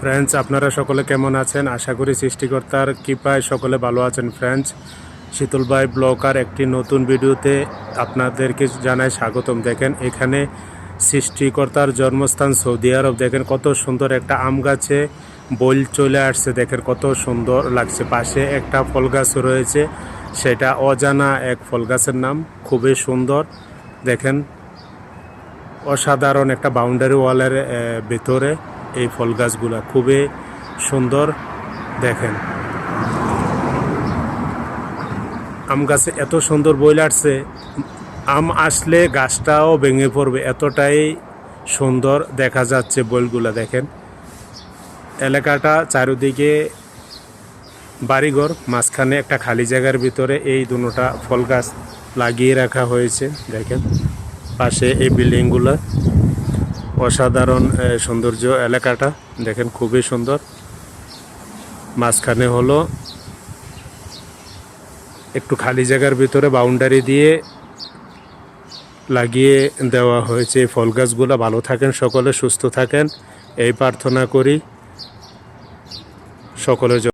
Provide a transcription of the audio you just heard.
Friends, আপনারা সকলে কেমন আছেন? আশা করি সৃষ্টিকর্তার কৃপায় সকলে ভালো আছেন। ফ্রেন্ডস, শীতল ভাই ব্লগার একটি নতুন ভিডিওতে আপনাদেরকে জানাই স্বাগতম। দেখেন, এখানে সৃষ্টিকর্তার জন্মস্থান সৌদি আরব। দেখেন কত সুন্দর একটা আম গাছে বইল চলে আসছে। দেখেন কত সুন্দর লাগছে। পাশে একটা ফল গাছ রয়েছে, সেটা অজানা এক ফল গাছের নাম, খুবই সুন্দর। দেখেন অসাধারণ একটা বাউন্ডারি ওয়ালের ভিতরে এই ফল গাছগুলো খুবই সুন্দর। দেখেন আম গাছে এত সুন্দর বইল আসছে, আম আসলে গাছটাও ভেঙে পড়বে, এতটাই সুন্দর দেখা যাচ্ছে বইলগুলো। দেখেন এলাকাটা চারিদিকে বাড়িঘর, মাঝখানে একটা খালি জায়গার ভিতরে এই দুটোটা ফল গাছ লাগিয়ে রাখা হয়েছে। দেখেন পাশে এই বিল্ডিংগুলো, অসাধারণ সৌন্দর্য এলাকাটা। দেখেন খুবই সুন্দর। মাঝখানে হলো একটু খালি জায়গার ভিতরে বাউন্ডারি দিয়ে লাগিয়ে দেওয়া হয়েছে এই ফল গাছগুলো। ভালো থাকেন সকলে, সুস্থ থাকেন এই প্রার্থনা করি সকলের জন্য।